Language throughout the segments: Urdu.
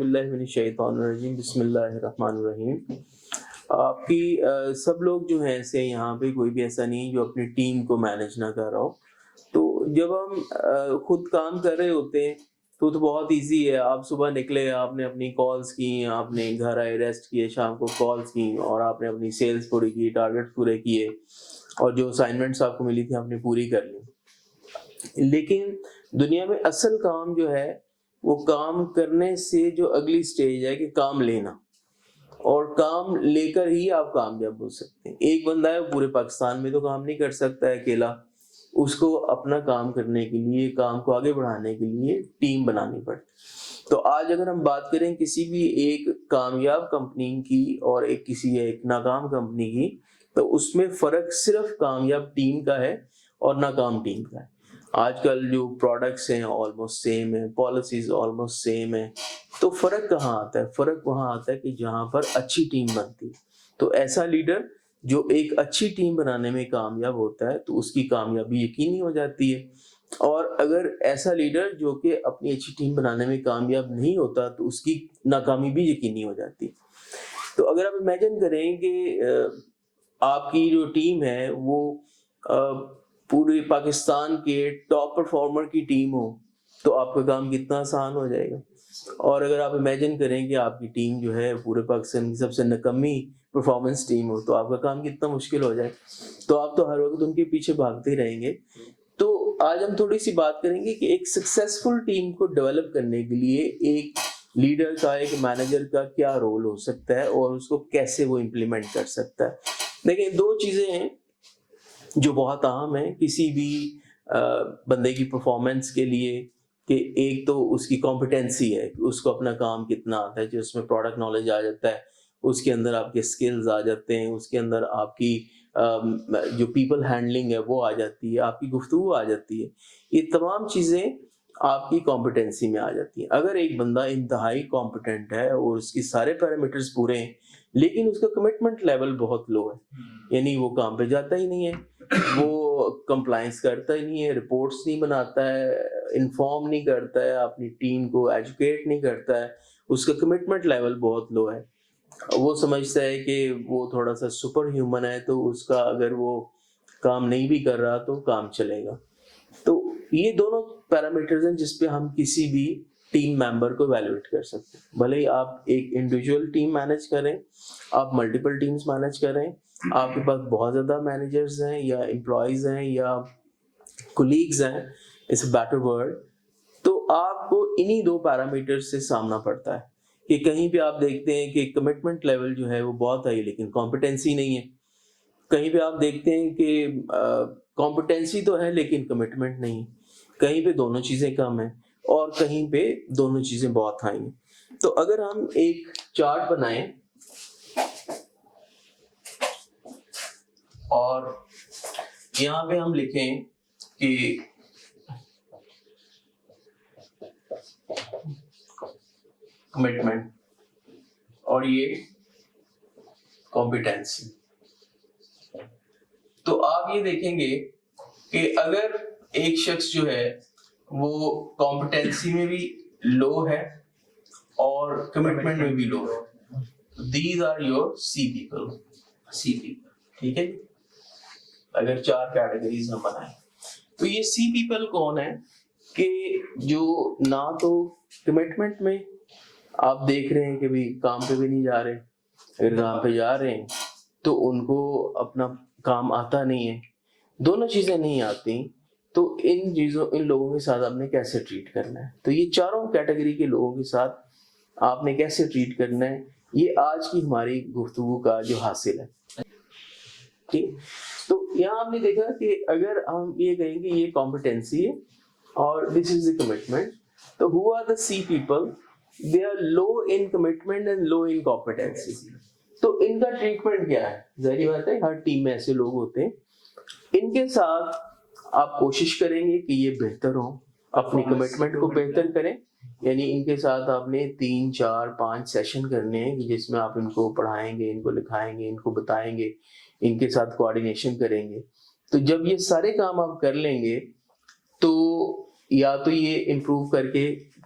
بسم اللہ الرحمن الرحیم۔ آپ کی سب لوگ جو ہیں ایسے یہاں پہ کوئی بھی ایسا نہیں جو اپنی ٹیم کو مینج نہ کر رہا ہو۔ تو جب ہم خود کام کر رہے ہوتے ہیں تو بہت ایزی ہے، آپ صبح نکلے، آپ نے اپنی کالز کی، آپ نے گھر آئے ریسٹ کیے، شام کو کالز کی اور آپ نے اپنی سیلز پوری کی، ٹارگیٹ پورے کیے اور جو اسائنمنٹس آپ کو ملی تھی آپ نے پوری کر لی۔ لیکن دنیا میں اصل کام جو ہے وہ کام کرنے سے جو اگلی سٹیج ہے کہ کام لینا، اور کام لے کر ہی آپ کامیاب ہو سکتے ہیں۔ ایک بندہ ہے وہ پورے پاکستان میں تو کام نہیں کر سکتا ہے اکیلا، اس کو اپنا کام کرنے کے لیے، کام کو آگے بڑھانے کے لیے ٹیم بنانی پڑتی۔ تو آج اگر ہم بات کریں کسی بھی ایک کامیاب کمپنی کی اور کسی ایک ناکام کمپنی کی، تو اس میں فرق صرف کامیاب ٹیم کا ہے اور ناکام ٹیم کا ہے۔ آج کل جو پروڈکٹس ہیں آلموسٹ سیم ہیں، پالیسیز آلموسٹ سیم ہیں، تو فرق کہاں آتا ہے؟ فرق وہاں آتا ہے کہ جہاں پر اچھی ٹیم بنتی ہے۔ تو ایسا لیڈر جو ایک اچھی ٹیم بنانے میں کامیاب ہوتا ہے تو اس کی کامیابی یقینی ہو جاتی ہے، اور اگر ایسا لیڈر جو کہ اپنی اچھی ٹیم بنانے میں کامیاب نہیں ہوتا تو اس کی ناکامی بھی یقینی ہو جاتی ہے۔ تو اگر آپ امیجن کریں کہ آپ کی جو ٹیم ہے وہ پورے پاکستان کے ٹاپ پرفارمر کی ٹیم ہو تو آپ کا کام کتنا آسان ہو جائے گا، اور اگر آپ امیجن کریں کہ آپ کی ٹیم جو ہے پورے پاکستان کی سب سے نکمی پرفارمنس ٹیم ہو تو آپ کا کام کتنا مشکل ہو جائے، تو آپ تو ہر وقت ان کے پیچھے بھاگتے رہیں گے۔ تو آج ہم تھوڑی سی بات کریں گے کہ ایک سکسیسفل ٹیم کو ڈیولپ کرنے کے لیے ایک لیڈر کا، ایک مینیجر کا کیا رول ہو سکتا ہے اور اس کو کیسے وہ امپلیمنٹ کر سکتا ہے۔ دیکھیں، دو چیزیں ہیں جو بہت اہم ہیں کسی بھی بندے کی پرفارمنس کے لیے، کہ ایک تو اس کی کمپیٹنسی ہے کہ اس کو اپنا کام کتنا آتا ہے، جو اس میں پروڈکٹ نالج آ جاتا ہے، اس کے اندر آپ کے سکلز آ جاتے ہیں، اس کے اندر آپ کی جو پیپل ہینڈلنگ ہے وہ آ جاتی ہے، آپ کی گفتگو آ جاتی ہے۔ یہ تمام چیزیں آپ کی کمپیٹنسی میں آ جاتی ہیں۔ اگر ایک بندہ انتہائی کمپیٹنٹ ہے اور اس کی سارے پیرامیٹرز پورے ہیں لیکن اس کا کمٹمنٹ لیول بہت لو ہے، یعنی وہ کام پہ جاتا ہی نہیں ہے، وہ کمپلائنس کرتا ہی نہیں ہے، رپورٹس نہیں بناتا ہے، انفارم نہیں کرتا ہے، اپنی ٹیم کو ایجوکیٹ نہیں کرتا ہے، اس کا کمٹمنٹ لیول بہت لو ہے، وہ سمجھتا ہے کہ وہ تھوڑا سا سپر ہیومن ہے تو اس کا اگر وہ کام نہیں بھی کر رہا تو کام چلے گا۔ تو یہ دونوں پیرامیٹرز ہیں جس پہ ہم کسی بھی ٹیم ممبر کو ایویلویٹ کر سکتے ہیں، بھلے ہی آپ ایک انڈیویجول ٹیم مینیج کریں، آپ ملٹیپل ٹیمز مینیج کریں، آپ کے پاس بہت زیادہ مینیجرز ہیں یا امپلائیز ہیں یا کولیگز ہیں، اٹس اے بیٹر ورڈ، تو آپ کو انہی دو پیرامیٹر سے سامنا پڑتا ہے کہ کہیں پہ آپ دیکھتے ہیں کہ کمٹمنٹ لیول جو ہے وہ بہت ہے لیکن کمپیٹنسی نہیں ہے، کہیں پہ آپ دیکھتے ہیں کہ کمپیٹنسی تو ہے لیکن کمٹمنٹ نہیں، کہیں پہ دونوں چیزیں کم ہیں اور کہیں پہ دونوں چیزیں بہت ہائی ہیں۔ تو اگر ہم ایک چارٹ بنائیں اور یہاں پہ ہم لکھیں کہ کمٹمنٹ اور یہ کمپیٹنسی، تو آپ یہ دیکھیں گے کہ اگر ایک شخص جو ہے وہ کمپیٹنسی میں بھی لو ہے اور کمٹمنٹ میں بھی لو ہے، these are your C people, ٹھیک ہے؟ اگر چار کیٹیگریز ہم بنائیں تو یہ سی پیپل کون ہے کہ جو نہ تو کمٹمنٹ میں آپ دیکھ رہے ہیں کہ بھی کام پہ بھی نہیں جا رہے، اگر کام پہ جا رہے ہیں تو ان کو اپنا کام آتا نہیں ہے، دونوں چیزیں نہیں آتی، تو ان لوگوں کے ساتھ آپ نے کیسے ٹریٹ کرنا ہے؟ تو یہ چاروں کیٹیگری کے لوگوں کے ساتھ آپ نے کیسے ٹریٹ کرنا ہے، یہ آج کی ہماری گفتگو کا جو حاصل ہے، ٹھیک؟ تو یہاں ہم نے دیکھا کہ اگر ہم یہ کہیں گے یہ کمپیٹنسی ہے اور دس از the commitment، تو who are the C people؟ They are low in commitment and low in competency۔ تو ان کا ٹریٹمنٹ کیا ہے؟ ظاہری بات ہے ہر ٹیم میں ایسے لوگ ہوتے ہیں، ان کے ساتھ آپ کوشش کریں گے کہ یہ بہتر ہوں، اپنی کمٹمنٹ کو بہتر کریں، یعنی ان کے ساتھ آپ نے 3 4 5 سیشن کرنے ہیں جس میں آپ ان کو پڑھائیں گے، ان کو لکھائیں گے، ان کو بتائیں گے، ان کے ساتھ کوآرڈینیشن کریں گے۔ تو جب یہ سارے کام آپ کر لیں گے تو یا تو یہ امپروو کر کے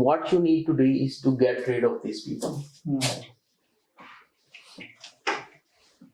what you need to do is to get rid of these people,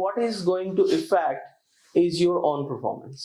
what is going to affect is your own performance।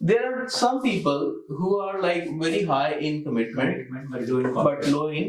There are some people who are like very high in commitment but low in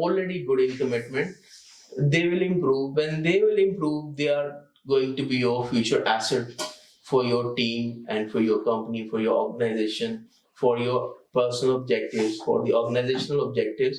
already good in commitment, they will improve। When they will improve, they are going to be your future asset for your team and for your company, for your organization, for your personal objectives, for the organizational objectives।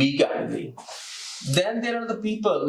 B category। Then there are the people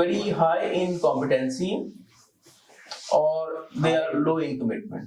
very high in competency or they are low in commitment।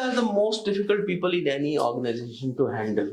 are the most difficult people in any organization to handle।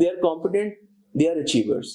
they are competent, they are achievers।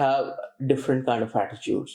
have different kind of attitudes।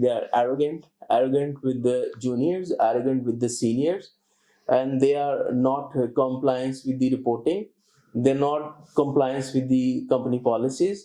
They are arrogant with the juniors, arrogant with the seniors, and they are not compliant with the reporting, they're not compliant with the company policies।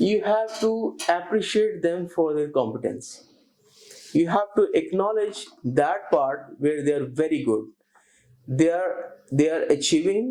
you have to appreciate them for their competence। You have to acknowledge that part where they are very good, they are achieving,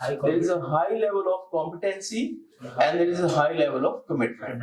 there is a high level of competency and there is a high level of commitment।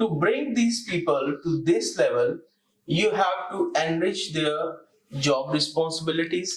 to bring these people to this level, you have to enrich their job responsibilities।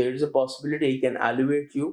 there is a possibility he can elevate you।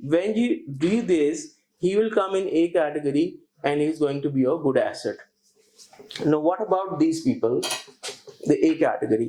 When you do this, he will come in A category and he is going to be a good asset। Now what about these people, the A category?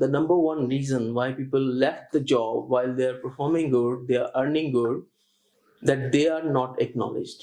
the number one reason why people left the job while they are performing good, they are earning good, that they are not acknowledged।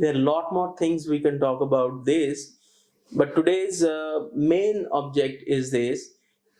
there are a lot more things we can talk about this, but today's main object is this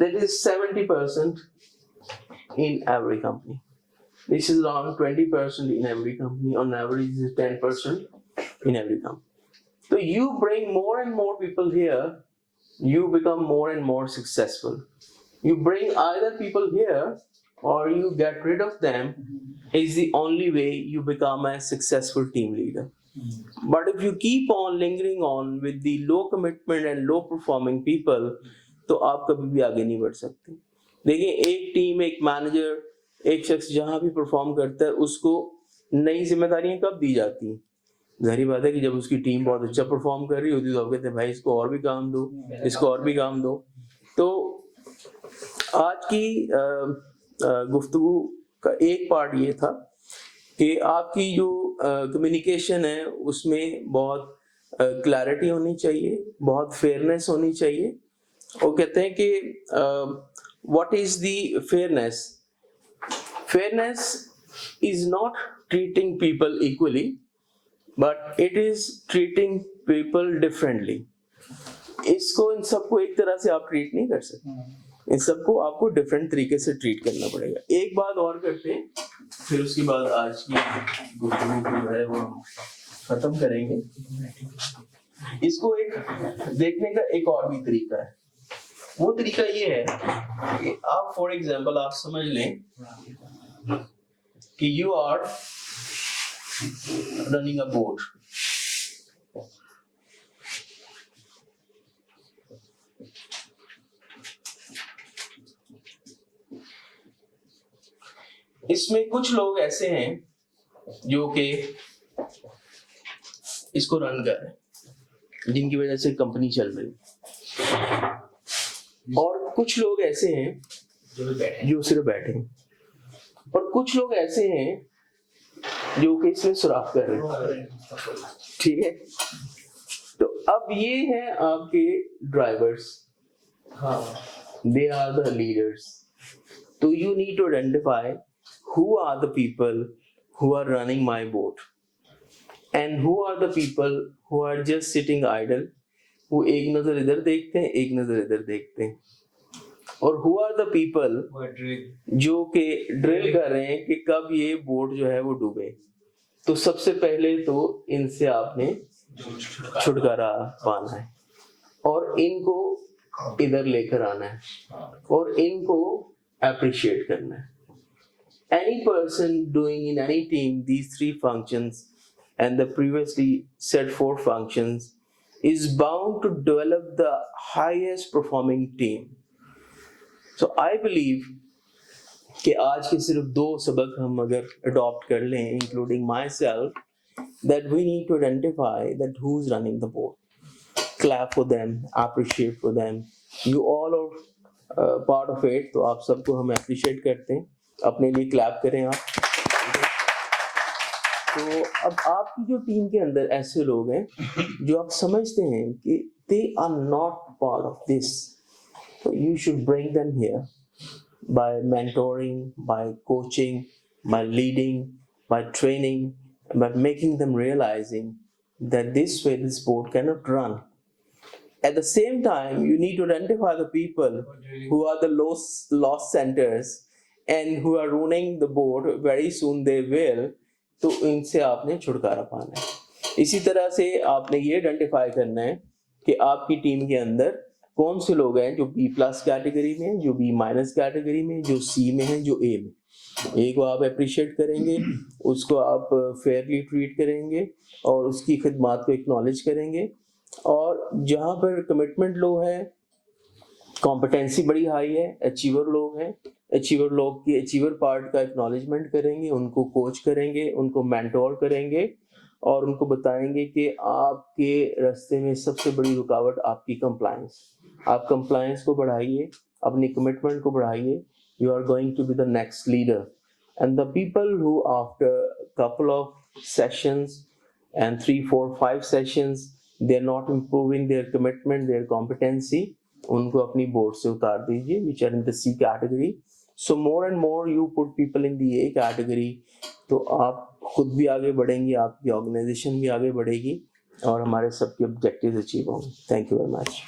that is 70% in every company। This is around 20% in every company, on average this is 10% in every company। So you bring more and more people here, you become more and more successful। You bring either people here or you get rid of them is the only way you become a successful team leader। But if you keep on lingering on with the low commitment and low performing people, تو آپ کبھی بھی آگے نہیں بڑھ سکتے. دیکھیں ایک ٹیم، ایک مینیجر، ایک شخص جہاں بھی پرفارم کرتا ہے اس کو نئی ذمہ داریاں کب دی جاتی ہیں؟ ظاہری بات ہے کہ جب اس کی ٹیم بہت اچھا پرفارم کر رہی ہوتی ہے تو آپ کہتے ہیں بھائی اس کو اور بھی کام دو، اس کو اور بھی کام دو. تو آج کی گفتگو کا ایک پارٹ یہ تھا کہ آپ کی جو کمیونیکیشن ہے اس میں بہت کلیئرٹی ہونی چاہیے، بہت فیئرنیس ہونی چاہیے. وہ کہتے ہیں کہ what is the fairness? Fairness is not treating people equally but it is treating people differently. اس کو ان سب کو ایک طرح سے آپ ٹریٹ نہیں کر سکتے، ان سب کو آپ کو ڈفرینٹ طریقے سے ٹریٹ کرنا پڑے گا. ایک بات اور کرتے ہیں پھر اس کے بعد آج کی گفتگو جو ہے وہ ختم کریں گے. اس کو ایک دیکھنے کا ایک اور بھی طریقہ ہے. وہ طریقہ یہ ہے کہ آپ فار ایگزامپل آپ سمجھ لیں کہ you are running a boat. اس میں کچھ لوگ ایسے ہیں جو کہ اس کو رن کر رہے ہیں، جن کی وجہ سے کمپنی چل رہی ہے، اور کچھ لوگ ایسے ہیں جو صرف بیٹھے ہیں، اور کچھ لوگ ایسے ہیں جو کہ اس میں سوراخ کر رہے ہیں. ٹھیک ہے، تو اب یہ ہیں آپ کے drivers, they are the leaders. تو you need to identify who are the people who are running my boat and who are the people who are just sitting idle, وہ ایک نظر ادھر دیکھتے ہیں ایک نظر ادھر دیکھتے ہیں. اور who are the people جو کہ ڈرل کر رہے ہیں کہ کب یہ بوٹ جو ہے وہ ڈوبے. تو سب سے پہلے تو ان سے آپ نے چھٹکارا پانا ہے اور ان کو ادھر لے کر آنا ہے اور ان کو اپریشیٹ کرنا ہے. Any person doing in any team these three functions and the previously set four functions is bound to develop the highest performing team. So I believe کہ آج کے صرف 2 سبق ہم اگر adopt کر لیں including myself, that we need to identify that who's running the boat. Clap for them, appreciate for them. You all are part of it. تو آپ سب کو ہم appreciate کرتے ہیں، اپنے لیے کلیپ کریں آپ. تو اب آپ کی جو ٹیم کے اندر ایسے لوگ ہیں جو آپ سمجھتے ہیں کہ they are not part of this, so you should bring them here by mentoring, by coaching, by leading, by training, by making them realizing that this way this boat cannot run. At the same time, you need to identify the people who are the lost centers and who are ruining the boat. Very soon they will. تو ان سے آپ نے چھٹکارا پانا ہے. اسی طرح سے آپ نے یہ آئیڈینٹیفائی کرنا ہے کہ آپ کی ٹیم کے اندر کون سے لوگ ہیں جو B+ کیٹیگری میں ہیں، جو B- کیٹیگری میں، جو C میں ہیں، جو A میں. A کو آپ اپریشیٹ کریں گے، اس کو آپ فیئرلی ٹریٹ کریں گے اور اس کی خدمات کو اکنالج کریں گے. اور جہاں پر کمٹمنٹ لو ہے، کمپٹنسی بڑی ہائی ہے، اچیور لوگ ہیں، اچیور لوگ کی اچیور پارٹ کا اکنالجمنٹ کریں گے، ان کو کوچ کریں گے، ان کو مینٹور کریں گے اور ان کو بتائیں گے کہ آپ کے راستے میں سب سے بڑی رکاوٹ آپ کی کمپلائنس. آپ کمپلائنس کو بڑھائیے، اپنی کمٹمنٹ کو بڑھائیے. You are going to be the next leader. And the people who after couple of sessions and 3, 4, 5 sessions they are not improving their commitment, their competency, ان کو اپنی بورڈ سے اتار دیجیے which are in the C category. So more and more you put people in the A category, تو آپ خود بھی آگے بڑھیں گے، آپ کی آرگنائزیشن بھی آگے بڑھے گی اور ہمارے سب کے آبجیکٹیوز اچیو ہوں گے. Thank you very much.